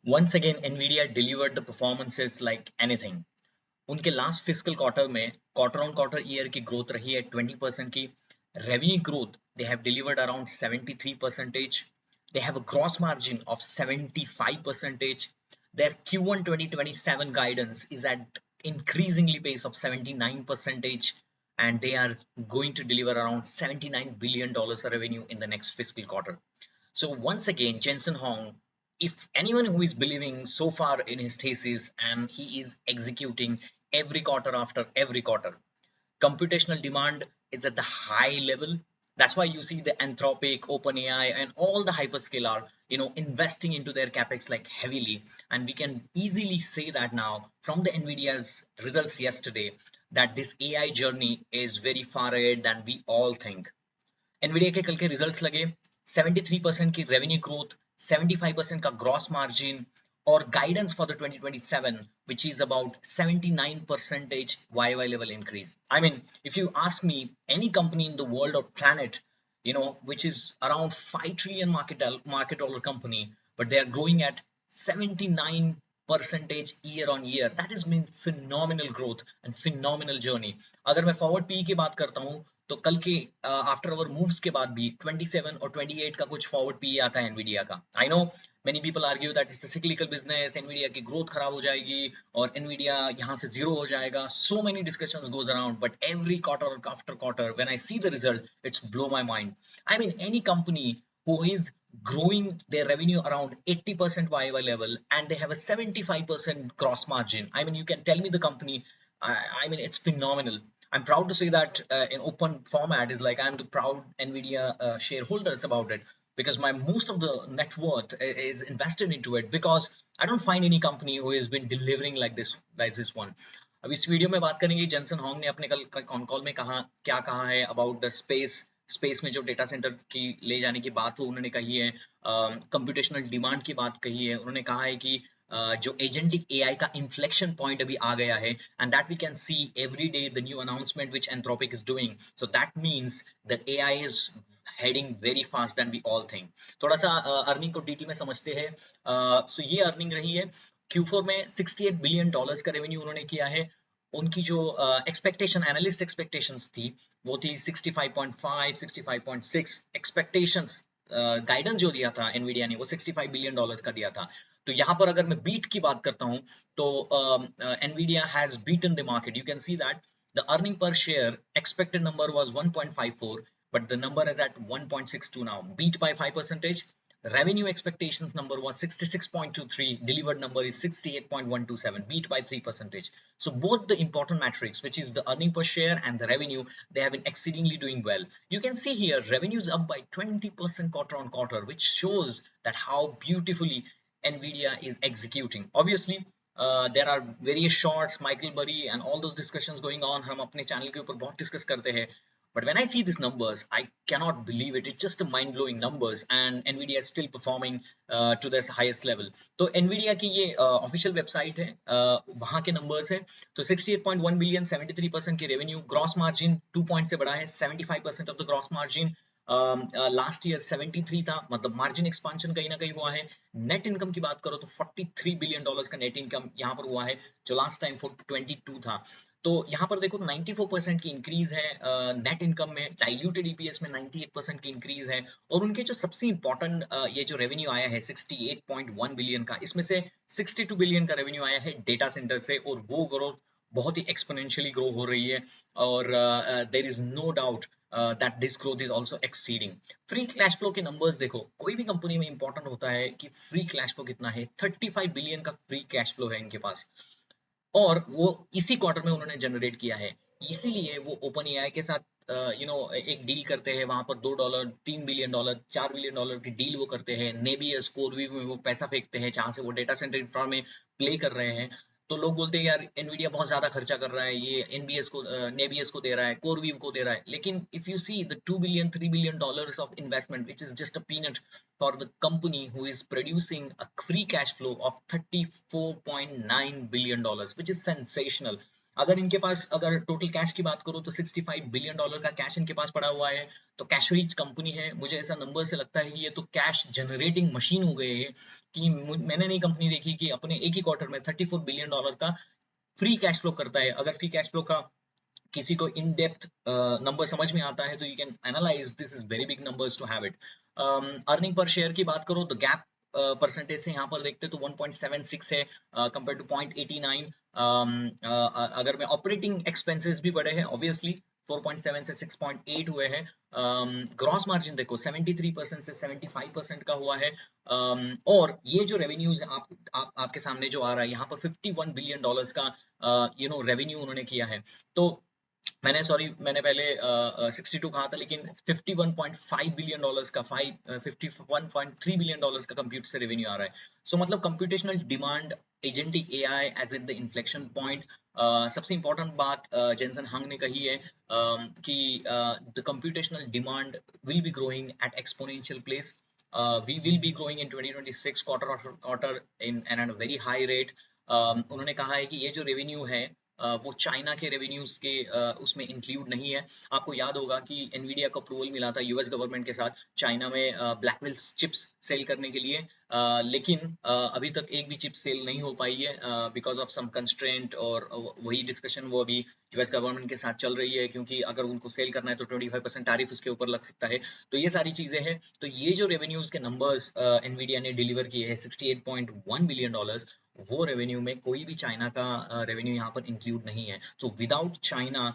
Once again, Nvidia delivered the performances like anything. उनके last fiscal quarter में quarter on quarter year की growth रही है 20% की revenue growth they have delivered around 73%. They have a gross margin of 75%. Their Q1 2027 guidance is at increasingly pace of 79%, and they are going to deliver around $79 billion revenue in the next fiscal quarter. So once again, Jensen Hong, if anyone who is believing so far in his thesis and he is executing every quarter after every quarter, computational demand is at the high level. That's why you see the Anthropic, OpenAI, and all the hyperscaler, investing into their capex like heavily. And we can easily say that now from the Nvidia's results yesterday that this AI journey is very far ahead than we all think. Nvidia के कल के results लगे 73% की revenue growth 75% का gross margin और guidance for the 2027 which is about 79% YY level increase. I mean, if you ask me, any company in the world or planet, which is around 5 trillion market dollar company, but they are growing at 79% year on year, that has been phenomenal growth and phenomenal journey. अगर मैं forward P की बात करता हूँ तो कल के after our moves के बाद भी 27 और 28 का कुछ फॉरवर्ड पी आता है एनवीडिया का. I know many people argue that it's a cyclical business, Nvidia की ग्रोथ खराब हो जाएगी और एनवीडिया यहाँ से जीरो हो जाएगा. So many discussions goes around, but every quarter after quarter when I see the result it's blow my mind. I mean any company who is growing their revenue around 80% YY level and they have a 75% gross margin. I mean, you can tell me the company. I mean, it's phenomenal. I'm proud to say that in open format is like I'm the proud Nvidia shareholders about it, because my most of the net worth is invested into it, because I don't find any company who has been delivering like this one. अब इस video में बात करेंगे Jensen Hong ने अपने कल con call में क्या कहा है अबाउट द स्पेस में जो डेटा सेंटर की ले जाने की बात उन्होंने कही है, कंप्यूटेशनल डिमांड की बात कही है. उन्होंने कहा है कि जो एजेंटिक एआई का इन्फ्लेक्शन पॉइंट अभी आ गया है, and that we can see every day the new announcement which Anthropic is doing. So that means the AI is heading very fast than we all think. थोड़ा सा earning को detail में समझते हैं. सो ये अर्निंग रही है Q4 में $68 बिलियन का रेवेन्यू उन्होंने किया है. उनकी जो एक्सपेक्टेशन एनालिस्ट एक्सपेक्टेशंस थी वो थी 65.5 65.6. एक्सपेक्टेशंस गाइडेंस जो दिया था एनवीडिया ने वो $65 बिलियन का दिया था. तो यहाँ पर अगर मैं बीट की बात करता हूँ तो Nvidia has beaten the market. You can see that the earning पर share expected number was 1.54, but the number is at 1.62 now, beat by 5%. Revenue expectations number was 66.23, delivered number is 68.127, beat by 3%. So both the important metrics, which is the earning per share and the revenue, they have been exceedingly doing well. You can see here revenue is up by 20% quarter on quarter, which shows that how beautifully Nvidia is executing. Obviously there are various shorts, Michael Burry and all those discussions going on. हम अपने channel के ऊपर बहुत discuss करते हैं. But when I see these numbers, I cannot believe it. It's just a mind-blowing numbers, and Nvidia is still performing to this highest level. तो Nvidia की ये official website है, वहाँ के numbers है. तो 68.1 billion, 73% की revenue, gross margin 2 points से बढ़ा है, 75% of the gross margin. Last year 73 था, मतलब मार्जिन एक्सपांशन कहीं ना कहीं हुआ है. नेट इनकम की बात करो तो $43 बिलियन का नेट इनकम यहाँ पर हुआ है, जो लास्ट टाइम 22 था. तो यहाँ पर देखो 94% की इंक्रीज है नेट इनकम में. डाइल्यूटेड ईपीएस में 98% की इंक्रीज है. और उनके जो सबसे इंपॉर्टेंट ये जो रेवेन्यू आया है 68.1 बिलियन का, इसमें से 62 बिलियन का रेवेन्यू आया है डेटा सेंटर से, और वो ग्रोथ बहुत ही एक्सपोनेंशियली ग्रो हो रही है. और there is no doubt that this growth is also exceeding. Free cash flow के नंबर्स देखो, कोई भी कंपनी में इंपॉर्टेंट होता है कि फ्री कैश फ्लो कितना है. 35 बिलियन का फ्री कैश फ्लो है इनके पास, और वो इसी क्वार्टर में उन्होंने जनरेट किया है. इसीलिए वो ओपन एआई के साथ एक डील करते हैं, वहां पर $2 $3 बिलियन $4 बिलियन की डील वो करते हैं. नेबियस कोरवीव में वो पैसा फेंकते हैं जहां से वो डेटा सेंटर इंफ्रा में प्ले कर रहे हैं. तो लोग बोलते हैं यार एनवीडिया बहुत ज्यादा खर्चा कर रहा है, ये एनबीएस को नेबियस को दे रहा है, कोरवीव को दे रहा है. लेकिन if you see the 2 billion $3 billion of investment which is just a peanut for the company who is producing a free cash flow of $34.9 billion, which is sensational. अगर इनके पास, अगर टोटल कैश की बात करूँ तो $65 बिलियन का cash इनके पास पड़ा हुआ है, तो कैश रिच कंपनी है। मुझे ऐसा नंबर से लगता है कि ये तो कैश जनरेटिंग मशीन हो गए है, कि मैंने नहीं कंपनी देखी कि अपने एक ही क्वार्टर में $34 बिलियन का फ्री कैश फ्लो करता है। अगर फ्री कैश फ्लो का किसी को इन डेप्थ नंबर समझ में आता है तो you can analyse, this is very big numbers to have it. Earning पर शेयर की बात करो तो गैप परसेंटेज से यहाँ पर देखते तो 1.76 है कंपेयर टू 0.89। अगर मैं ऑपरेटिंग एक्सपेंसेस भी बढ़े हैं ऑब्वियसली, 4.7 से 6.8 हुए हैं। ग्रॉस मार्जिन देखो 73% से 75% का हुआ है। और ये जो रेवेन्यूज है आपके सामने जो आ रहा है यहाँ पर $51 बिलियन का रेवेन्यू उन्होंने किया है। तो मैंने पहले 62 कहा था, लेकिन $51.5 बिलियन का $51.3 बिलियन का कंप्यूट से रेवेन्यू आ रहा है। सो मतलब computational demand, agentic AI as at the inflection point. सबसे इंपॉर्टेंट बात जेंसन हंग ने कही है कि the computational demand will be growing at exponential place. We will be growing in 2026 quarter after quarter in and at a very high rate. उन्होंने कहा है कि ये जो रेवेन्यू है वो चाइना के रेवेन्यूज के उसमें इंक्लूड नहीं है। आपको याद होगा कि एनवीडिया को अप्रूवल मिला था यूएस गवर्नमेंट के साथ चाइना में ब्लैकविल चिप्स सेल करने के लिए, लेकिन अभी तक एक भी चिप सेल नहीं हो पाई है बिकॉज ऑफ सम कंस्ट्रेंट, और वही डिस्कशन वो अभी यूएस गवर्नमेंट के साथ चल रही है, क्योंकि अगर उनको सेल करना है तो 25% टैरिफ उसके ऊपर लग सकता है। तो ये सारी चीजें हैं। तो ये जो रेवेन्यूज के नंबर्स एनवीडिया ने डिलीवर किए हैं $68.1 बिलियन, वो रेवेन्यू में कोई भी चाइना का रेवेन्यू यहाँ पर इंक्लूड नहीं है। So without China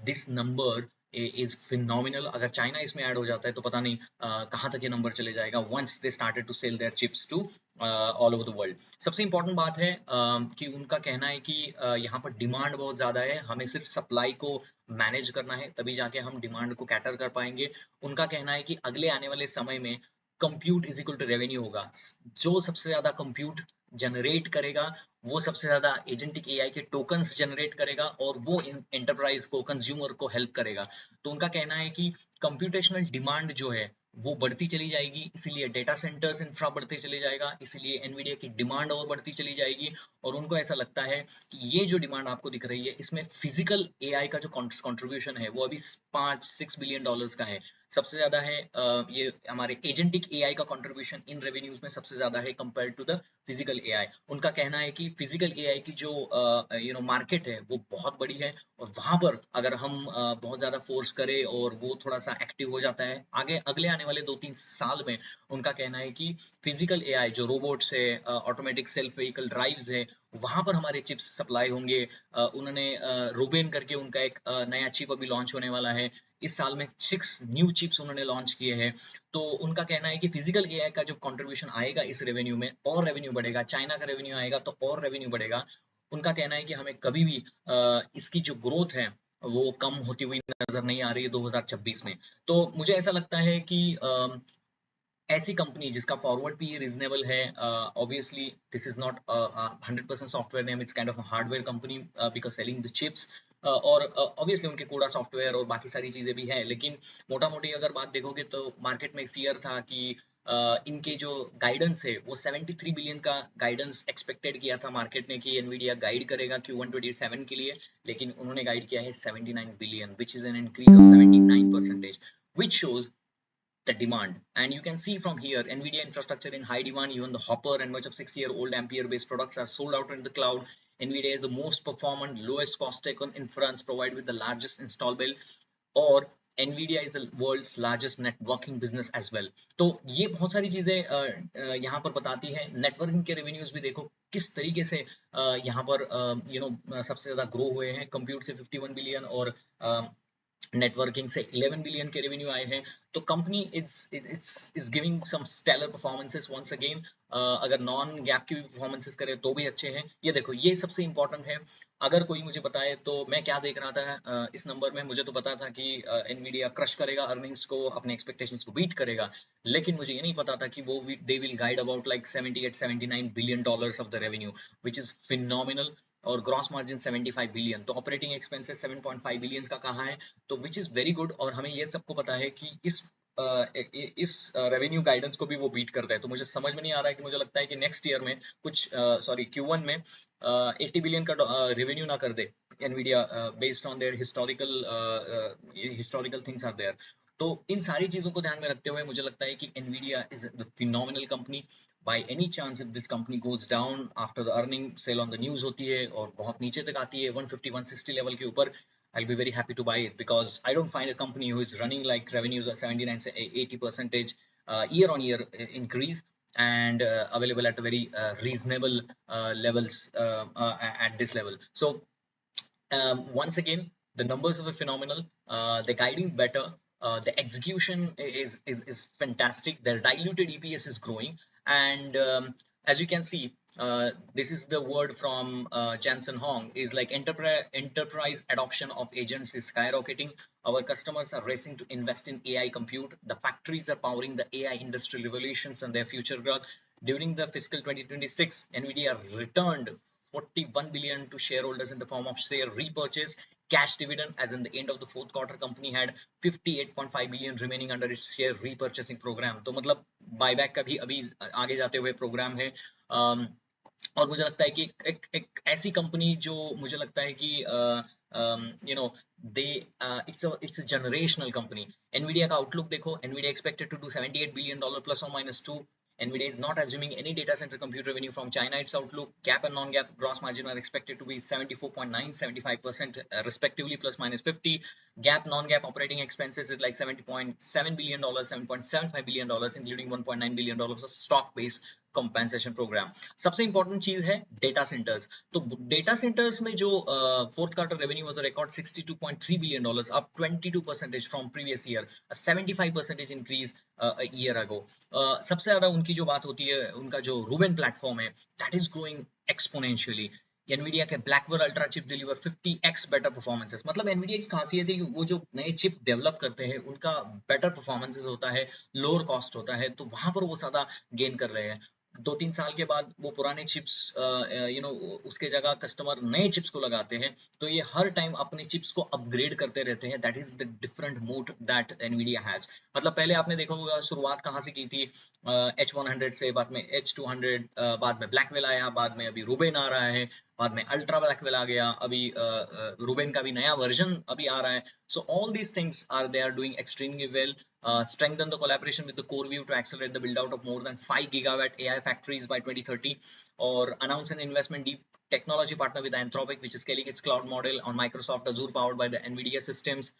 this number is phenomenal. अगर चाइना इसमें ऐड हो जाता है तो पता नहीं कहाँ तक ये नंबर चले जाएगा once they started to sell their chips to all over the world. सबसे इंपॉर्टेंट बात है कि उनका कहना है कि यहाँ पर डिमांड बहुत ज्यादा है, हमें सिर्फ सप्लाई को मैनेज करना है तभी जाके हम डिमांड को कैटर कर पाएंगे। उनका कहना है कि अगले आने वाले समय में compute is equal to revenue होगा। जो सबसे ज्यादा कंप्यूट जनरेट करेगा वो सबसे ज्यादा एजेंटिक एआई के टोकन्स जनरेट करेगा, और वो एंटरप्राइज को, कंज्यूमर को हेल्प करेगा। तो उनका कहना है कि कंप्यूटेशनल डिमांड जो है वो बढ़ती चली जाएगी, इसीलिए डेटा सेंटर्स इंफ्रा बढ़ते चले जाएगा, इसीलिए एनवीडिया की डिमांड और बढ़ती चली जाएगी। और उनको ऐसा लगता है कि ये जो डिमांड आपको दिख रही है इसमें फिजिकल एआई का जो कंट्रीब्यूशन है वो अभी 5-6 बिलियन डॉलर्स का है। सबसे ज्यादा है ये हमारे एजेंटिक एआई का कंट्रीब्यूशन इन रेवेन्यूज में सबसे ज्यादा है compare to the physical AI. उनका कहना है कि फिजिकल एआई की जो मार्केट है वो बहुत बड़ी है, और वहां पर अगर हम बहुत ज्यादा फोर्स करें और वो थोड़ा सा एक्टिव हो जाता है आगे अगले आने वाले 2-3 साल में, उनका कहना है कि फिजिकल एआई जो रोबोट्स है, ऑटोमेटिक सेल्फ व्हीकल ड्राइव्स है, वहां पर हमारे चिप्स सप्लाई होंगे। उन्होंने रूबेन करके उनका एक नया चिप अभी लॉन्च होने वाला है इस साल में, 6 न्यू चिप्स उन्होंने लॉन्च किए हैं। तो उनका कहना है कि फिजिकल एआई का जो कंट्रीब्यूशन आएगा इस रेवेन्यू में, और रेवेन्यू बढ़ेगा, चाइना का रेवेन्यू आएगा तो और रेवेन्यू बढ़ेगा। उनका कहना है कि हमें कभी भी इसकी जो ग्रोथ है वो कम होती हुई नजर नहीं आ रही है 2026 में। तो मुझे ऐसा लगता है कि ऐसी कंपनी जिसका फॉरवर्ड पी रीजनेबल है, obviously this is not 100% software name, it's kind of a hardware company because selling the chips, और ऑब्वियसली उनके कोडा सॉफ्टवेयर और बाकी सारी चीजें भी हैं, लेकिन मोटा मोटी अगर बात देखोगे तो मार्केट में फियर था कि इनके जो गाइडेंस है वो 73 बिलियन का गाइडेंस एक्सपेक्टेड किया था मार्केट ने कि एनवीडिया गाइड करेगा Q1 27 के लिए, लेकिन उन्होंने गाइड किया है 79 billion, which is an increase of 79%, which shows the demand. And you can see from here nvidia infrastructure in high demand, even the hopper and much of 6-year-old ampere based products are sold out in the cloud. Nvidia is the most performant, lowest cost tech on inference, provide with the largest install base, और nvidia is the world's largest networking business as well. तो ये बहुत सारी चीजें यहाँ पर बताती है। नेटवर्किंग के रेवेन्यूज भी देखो किस तरीके से यहाँ पर सबसे ज्यादा ग्रो हुए हैं, कंप्यूट से 51 बिलियन और नेटवर्किंग से 11 बिलियन के रेवेन्यू आए हैं। तो company is giving some stellar performances once again. अगर नॉन गैप की भी परफॉर्मेंसेस करें तो भी अच्छे हैं। ये देखो ये सबसे इंपॉर्टेंट है। अगर कोई मुझे बताए तो मैं क्या देख रहा था इस नंबर में, मुझे तो पता था कि एनवीडिया क्रश करेगा अर्निंग्स को, अपने एक्सपेक्टेशंस को बीट करेगा, लेकिन मुझे ये नहीं पता था कि वो they will guide about like 78-79 billion dollars of the revenue, which is phenomenal. और ग्रॉस मार्जिन 75 बिलियन, तो ऑपरेटिंग एक्सपेंसेस 7.5 बिलियन का कहा है, तो विच इज वेरी गुड। और हमें ये सबको पता है कि इस रेवेन्यू गाइडेंस को भी वो बीट करता है। तो मुझे समझ में नहीं आ रहा है कि मुझे लगता है कि नेक्स्ट ईयर में कुछ Q1 में 80 बिलियन का रेवेन्यू ना कर दे, Nvidia based on their historical things are there. तो इन सारी चीजों को ध्यान में रखते हुए मुझे लगता है कि Nvidia is the phenomenal company. By any chance if this company goes down after the earning sale on the news होती है और बहुत नीचे तक आती है 150 160 लेवल के ऊपर, I'll be very happy to buy it because I don't find a company who is running like revenues at 79 say 80 percentage year on year increase and available at a very reasonable levels at this level. So once again, the numbers are phenomenal. The guiding better. The execution is fantastic. Their diluted EPS is growing, and as you can see, this is the word from Jansen Hong is like enterprise adoption of agents is skyrocketing. Our customers are racing to invest in AI compute. The factories are powering the AI industrial revolutions and their future growth. During the fiscal 2026, Nvidia returned 41 billion to shareholders in the form of share repurchase, cash dividend. As in the end of the fourth quarter, company had 58.5 billion remaining under its share repurchasing program. तो मतलब buyback का भी अभी आगे जाते हुए programme है। और मुझे लगता है कि एक ऐसी कंपनी जो मुझे लगता है कि you know they it's a generational company. Nvidia का आउटलुक देखो, Nvidia expected to do 78 billion dollar plus और minus 2। NVIDIA is not assuming any data center compute revenue from China. Its outlook, GAAP and non-GAAP gross margin are expected to be 74.9, 75% respectively, plus minus 50. GAAP, non-GAAP operating expenses is like $70.7 billion, $7.75 billion, including $1.9 billion of stock-based compensation program. सबसे important चीज है data centers. तो data centers में जो fourth quarter revenue was a record $62.3 billion, up 22% from previous year, a 75% increase a year ago. सबसे ज्यादा उनकी जो बात होती है, उनका जो Rubin platform है, that is growing exponentially. Nvidia के Blackwell Ultra chip deliver 50x better performances. मतलब Nvidia की खासियत है कि वो जो नए चिप डेवलप करते हैं उनका बेटर परफॉर्मेंसेस होता है, लोअर कॉस्ट होता है, तो वहां पर वो ज्यादा गेन कर रहे हैं। 2-3 साल के बाद वो पुराने चिप्स उसके जगह कस्टमर नए चिप्स को लगाते हैं, तो ये हर टाइम अपने चिप्स को अपग्रेड करते रहते हैं। That is the different mode that Nvidia has. मतलब पहले आपने देखा होगा शुरुआत कहाँ से की थी, H100 से, बाद में H200, बाद में ब्लैकवेल आया, बाद में अभी रूबेन आ रहा है, बाद में अल्ट्रा ब्लैकवेल आ गया, अभी रूबेन का भी नया वर्जन अभी आ रहा है। So all these things are they are doing extremely well. Strengthen the collaboration with the CoreView to accelerate the build out of more than 5 gigawatt AI factories by 2030, or announce an investment deep technology partner with Anthropic, which is scaling its cloud model on Microsoft Azure powered by the NVIDIA systems.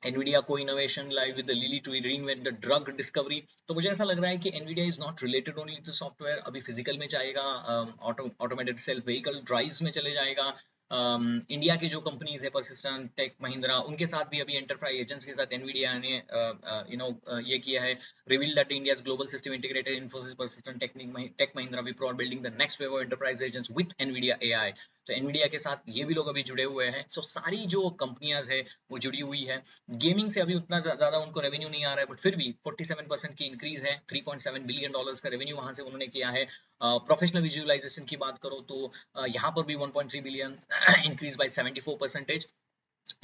NVIDIA co-innovation live with the Lilly to reinvent the drug discovery. तो मुझे ऐसा लग रहा है कि NVIDIA is not related only to software, अभी physical में जाएगा, automated self vehicle drives में चले जाएगा। इंडिया की जो कंपनीज है परसिस्टेंट, टेक महिंद्रा, उनके साथ भी अभी एंटरप्राइज एजेंट्स के साथ एनवीडिया ने ये किया है, reveal that India's global system integrated Infosys Persistent Tech Mahindra Wipro are building the next wave of enterprise agents with Nvidia AI. तो एनवीडिया के साथ ये भी लोग अभी जुड़े हुए हैं। सो सारी जो कंपनियां है वो जुड़ी हुई है। गेमिंग से अभी उतना ज्यादा उनको रेवेन्यू नहीं आ रहा है, बट फिर भी 47% की इंक्रीज है, $3.7 बिलियन का रेवेन्यू वहां से उन्होंने किया है। प्रोफेशनल विजुअलाइजेशन की बात करो तो यहाँ पर भी 1.3 बिलियन इंक्रीज बाय 74%।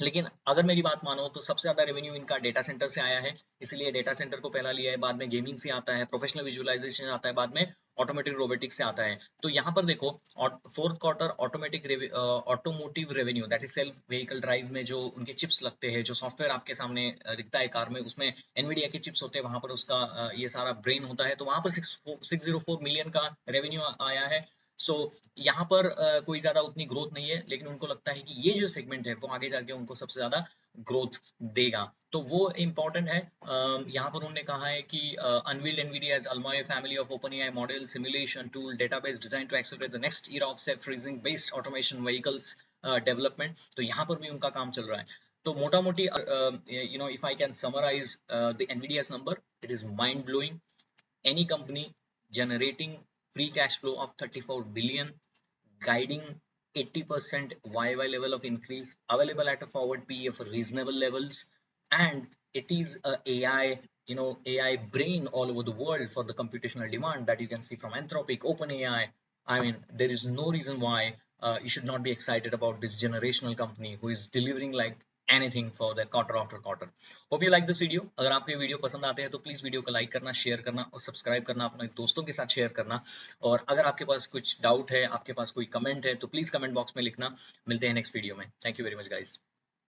लेकिन अगर मेरी बात मानो तो सबसे ज्यादा रेवेन्यू इनका डेटा सेंटर से आया है, इसलिए डेटा सेंटर को पहला लिया है, बाद में गेमिंग से आता है, प्रोफेशनल विजुअलाइजेशन आता है, बाद में ऑटोमेटिक रोबोटिक्स से आता है। तो यहाँ पर देखो fourth quarter automotive revenue, that is self vehicle drive में जो उनके चिप्स लगते हैं, जो सॉफ्टवेयर आपके सामने दिखता है कार में, उसमें एनवीडिया के चिप्स होते हैं, वहां पर उसका ये सारा ब्रेन होता है, तो वहां पर 604 मिलियन का रेवेन्यू आया है। सो यहाँ पर कोई ज्यादा उतनी ग्रोथ नहीं है, लेकिन उनको लगता है कि ये जो सेगमेंट है वो आगे जाके उनको सबसे ज्यादा ग्रोथ देगा, तो वो इम्पोर्टेंट है। यहाँ पर उन्होंने कहा है कि unveiled Nvidia as Alloy family of OpenAI model simulation tool database designed to accelerate the next era of self reasoning based automation vehicles development। तो यहाँ पर भी उनका काम चल रहा है। तो मोटा मोटी if I can summarize the NVIDIA's number, it is mind blowing. Any company generating free cash flow of 34 billion, guiding 80% YY level of increase, available at a forward PE of reasonable levels, and it is a AI, AI brain all over the world for the computational demand that you can see from Anthropic, OpenAI. I mean, there is no reason why you should not be excited about this generational company who is delivering like anything for the quarter after quarter. Hope you like this video. अगर आपको ये video पसंद आते हैं तो please video को like करना, share करना और सब्सक्राइब करना, अपने दोस्तों के साथ शेयर करना। और अगर आपके पास कुछ डाउट है, आपके पास कोई कमेंट है, तो प्लीज कमेंट बॉक्स में लिखना। मिलते हैं नेक्स्ट वीडियो में। Thank you very much guys.